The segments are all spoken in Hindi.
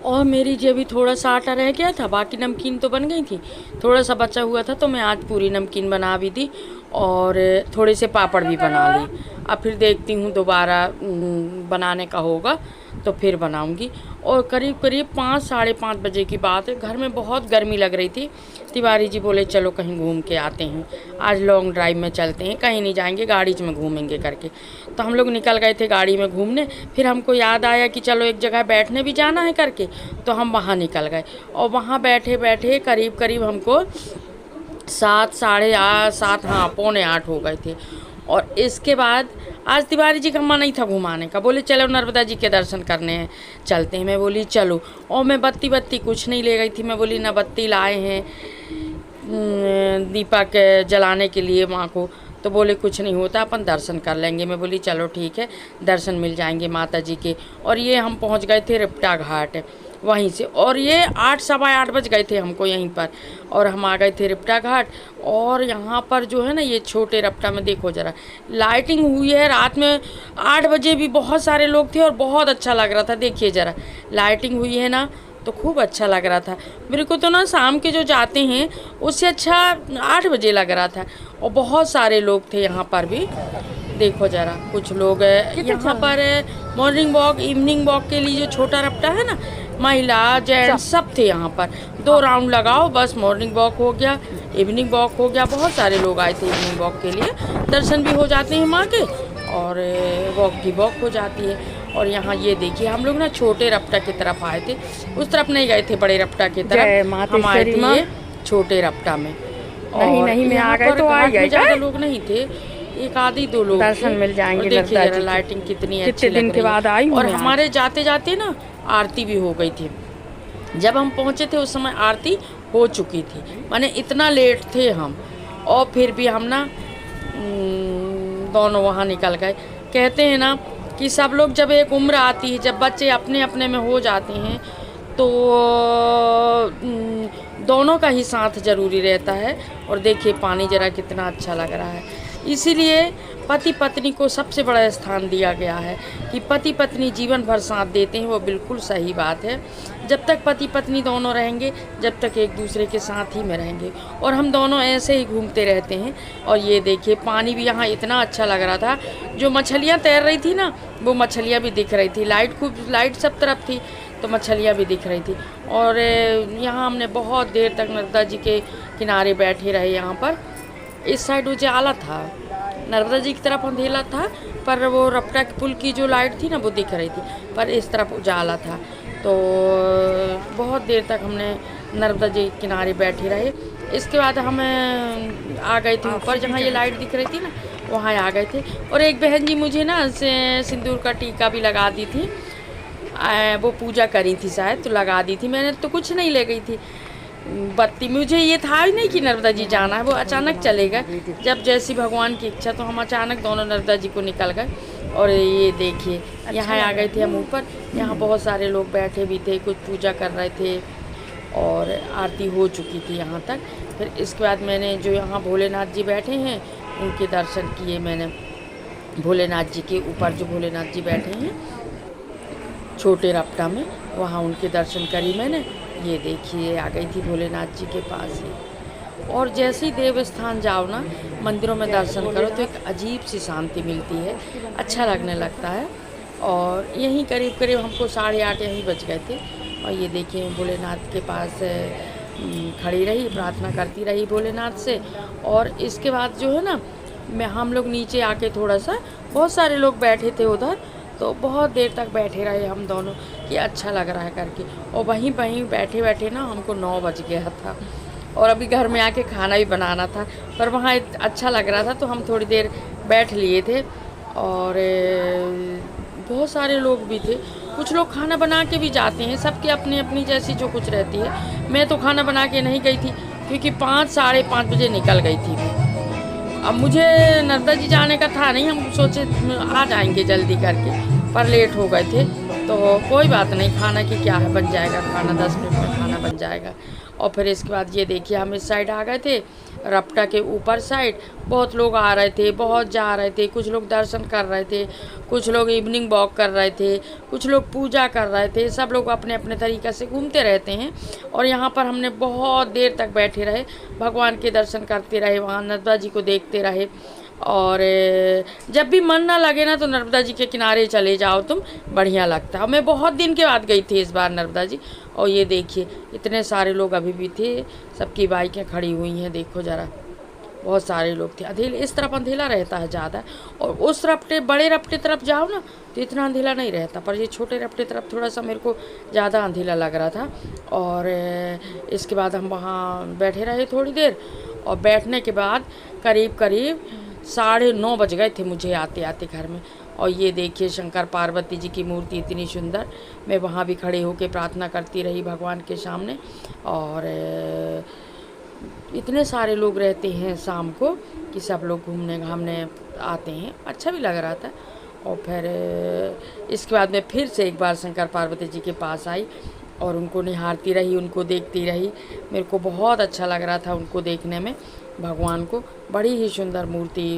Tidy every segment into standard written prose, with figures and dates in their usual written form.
और मेरी जो अभी थोड़ा सा आटा रह गया था, बाकी नमकीन तो बन गई थी, थोड़ा सा बचा हुआ था तो मैं आज पूरी नमकीन बना भी दी और थोड़े से पापड़ भी बना ली। अब फिर देखती हूँ दोबारा बनाने का होगा तो फिर बनाऊँगी। और करीब करीब 5 साढ़े 5 बजे की बात है, घर में बहुत गर्मी लग रही थी। तिवारी जी बोले चलो कहीं घूम के आते हैं, आज लॉन्ग ड्राइव में चलते हैं, कहीं नहीं जाएंगे गाड़ी में घूमेंगे करके। तो हम लोग निकल गए थे गाड़ी में घूमने। फिर हमको याद आया कि चलो एक जगह बैठने भी जाना है करके, तो हम वहाँ निकल गए। और वहाँ बैठे बैठे करीब करीब हमको 7 साढ़े 7 हाँ 7:45 हो गए थे। और इसके बाद आज तिवारी जी का मन नहीं था घुमाने का, बोले चलो नर्मदा जी के दर्शन करने हैं चलते हैं। मैं बोली चलो। और मैं बत्ती कुछ नहीं ले गई थी। मैं बोली ना बत्ती लाए हैं दीपक जलाने के लिए माँ को, तो बोले कुछ नहीं होता अपन दर्शन कर लेंगे। मैं बोली चलो ठीक है, दर्शन मिल जाएंगे माता जी के। और ये हम पहुँच गए थे रिपटा घाट वहीं से, और ये 8 सवा 8 बज गए थे हमको यहीं पर, और हम आ गए थे रिपटा घाट। और यहाँ पर जो है ना ये छोटे रपटा में देखो ज़रा लाइटिंग हुई है। रात में 8 बजे भी बहुत सारे लोग थे और बहुत अच्छा लग रहा था। देखिए ज़रा लाइटिंग हुई है ना, तो खूब अच्छा लग रहा था। मेरे को तो ना शाम के जो जाते हैं उससे अच्छा 8 बजे लग रहा था। और बहुत सारे लोग थे यहाँ पर भी, देखो ज़रा कुछ लोग यहाँ पर मॉर्निंग वॉक इवनिंग वॉक के लिए जो छोटा रपटा है ना, महिला जेंट्स सब थे यहाँ पर। 2 राउंड लगाओ बस, मॉर्निंग वॉक हो गया, इवनिंग वॉक हो गया। बहुत सारे लोग आए थे इवनिंग वॉक के लिए, दर्शन भी हो जाते हैं माँ के और वॉक की वॉक हो जाती है। और यहाँ ये देखिए हम लोग ना छोटे रपटा की तरफ आए थे, उस तरफ नहीं गए थे बड़े रपटा की तरफ, हम आए थे ये छोटे रपटा में। नहीं नहीं मैं आ गए तो आ गए, ज़्यादा लोग नहीं थे, 1 आधी 2 लोग दर्शन मिल जाएंगे। देखिए जरा लाइटिंग कितनी अच्छी लग दिन के बाद आई रही है। और हमारे जाते जाते ना आरती भी हो गई थी। जब हम पहुँचे थे उस समय आरती हो चुकी थी, माने इतना लेट थे हम। और फिर भी हम ना दोनों वहाँ निकल गए। कहते हैं ना कि सब लोग जब एक उम्र आती है, जब बच्चे अपने अपने में हो जाते हैं, तो दोनों का ही साथ ज़रूरी रहता है। और देखिए पानी ज़रा कितना अच्छा लग रहा है। इसीलिए पति पत्नी को सबसे बड़ा स्थान दिया गया है कि पति पत्नी जीवन भर साथ देते हैं, वो बिल्कुल सही बात है। जब तक पति पत्नी दोनों रहेंगे, जब तक एक दूसरे के साथ ही में रहेंगे। और हम दोनों ऐसे ही घूमते रहते हैं। और ये देखिए पानी भी यहाँ इतना अच्छा लग रहा था, जो मछलियाँ तैर रही थी ना वो मछलियाँ भी दिख रही थी। लाइट सब तरफ थी तो मछलियाँ भी दिख रही थी। और यहाँ हमने बहुत देर तक नर्मदा जी के किनारे बैठे रहे। यहाँ पर इस साइड उजाला था, नर्मदा जी की तरफ अंधेरा था, पर वो रपटा पुल की जो लाइट थी ना वो दिख रही थी, पर इस तरफ उजाला था। तो बहुत देर तक हमने नर्मदा जी के किनारे बैठे रहे। इसके बाद हम आ गए थे ऊपर, जहाँ ये लाइट दिख रही थी ना वहाँ आ गए थे। और एक बहन जी मुझे ना सिंदूर का टीका भी लगा दी थी, वो पूजा करी थी शायद, तो लगा दी थी। मैंने तो कुछ नहीं ले गई थी बत्ती, मुझे ये था ही नहीं कि नर्मदा जी जाना है, वो अचानक चले गए। जब जैसी भगवान की इच्छा, तो हम अचानक दोनों नर्मदा जी को निकल गए। और ये देखिए यहाँ आ गए थे हम ऊपर। यहाँ बहुत सारे लोग बैठे भी थे, कुछ पूजा कर रहे थे और आरती हो चुकी थी यहाँ तक। फिर इसके बाद मैंने जो यहाँ भोलेनाथ जी बैठे हैं उनके दर्शन किए मैंने। भोलेनाथ जी के ऊपर जो भोलेनाथ जी बैठे हैं छोटे रपटा में, वहाँ उनके दर्शन करी मैंने। ये देखिए आ गई थी भोलेनाथ जी के पास ही। और जैसे ही देव स्थान जाओ ना, मंदिरों में दर्शन करो तो एक अजीब सी शांति मिलती है, अच्छा लगने लगता है। और यहीं करीब करीब हमको 8:30 यहीं बज गए थे। और ये देखिए भोलेनाथ के पास खड़ी रही, प्रार्थना करती रही भोलेनाथ से। और इसके बाद जो है ना हम लोग नीचे आके थोड़ा सा, बहुत सारे लोग बैठे थे उधर, तो बहुत देर तक बैठे रहे हम दोनों कि अच्छा लग रहा है करके। और वहीं बैठे बैठे ना हमको 9 बज गया था। और अभी घर में आके खाना भी बनाना था, पर वहाँ अच्छा लग रहा था तो हम थोड़ी देर बैठ लिए थे। और बहुत सारे लोग भी थे, कुछ लोग खाना बना के भी जाते हैं, सबके अपनी अपनी जैसी जो कुछ रहती है। मैं तो खाना बना के नहीं गई थी क्योंकि 5 साढ़े 5 बजे निकल गई थी मैं। अब मुझे नर्मदा जी जाने का था नहीं, हम सोचे आ जाएंगे जल्दी करके, पर लेट हो गए थे। तो कोई बात नहीं, खाना की क्या है, बन जाएगा खाना, 10 मिनट में खाना बन जाएगा। और फिर इसके बाद ये देखिए हम इस साइड आ गए थे, रपटा के ऊपर साइड बहुत लोग आ रहे थे, बहुत जा रहे थे, कुछ लोग दर्शन कर रहे थे, कुछ लोग इवनिंग वॉक कर रहे थे, कुछ लोग पूजा कर रहे थे। सब लोग अपने अपने तरीक़े से घूमते रहते हैं। और यहाँ पर हमने बहुत देर तक बैठे रहे, भगवान के दर्शन करते रहे, वहाँ नर्मदा जी को देखते रहे। और जब भी मन ना लगे ना तो नर्मदा जी के किनारे चले जाओ तुम, बढ़िया लगता है। मैं बहुत दिन के बाद गई थी इस बार नर्मदा जी। और ये देखिए इतने सारे लोग अभी भी थे, सबकी बाइकें खड़ी हुई हैं, देखो ज़रा, बहुत सारे लोग थे। अंधेला, इस तरफ अंधेला रहता है ज़्यादा, और उस रपटे बड़े रपटे तरफ जाओ ना तो इतना अंधेला नहीं रहता, पर ये छोटे रपटे तरफ थोड़ा सा मेरे को ज़्यादा अंधेला लग रहा था। और इसके बाद हम वहाँ बैठे रहे थोड़ी देर, और बैठने के बाद करीब करीब 9:30 बज गए थे मुझे आते आते घर में। और ये देखिए शंकर पार्वती जी की मूर्ति इतनी सुंदर, मैं वहाँ भी खड़े होकर प्रार्थना करती रही भगवान के सामने। और इतने सारे लोग रहते हैं शाम को कि सब लोग घूमने घामने आते हैं, अच्छा भी लग रहा था। और फिर इसके बाद मैं फिर से एक बार शंकर पार्वती जी के पास आई और उनको निहारती रही, उनको देखती रही। मेरे को बहुत अच्छा लग रहा था उनको देखने में, भगवान को, बड़ी ही सुंदर मूर्ति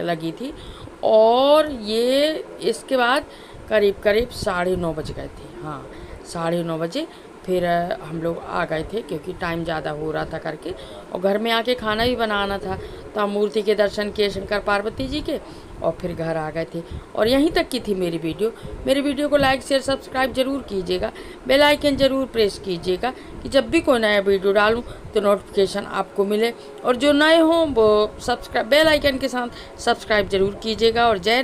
लगी थी। और ये इसके बाद करीब करीब 9:30 बज गए थे, हाँ 9:30 बजे फिर हम लोग आ गए थे, क्योंकि टाइम ज़्यादा हो रहा था करके। और घर में आके खाना भी बनाना था, तो हम मूर्ति के दर्शन किए शंकर पार्वती जी के, और फिर घर आ गए थे। और यहीं तक की थी मेरी वीडियो को लाइक शेयर सब्सक्राइब ज़रूर कीजिएगा, बेल आइकन ज़रूर प्रेस कीजिएगा कि जब भी कोई नया वीडियो डालूं तो नोटिफिकेशन आपको मिले। और जो नए हों वो बेल आइकन के साथ सब्सक्राइब ज़रूर कीजिएगा। और जय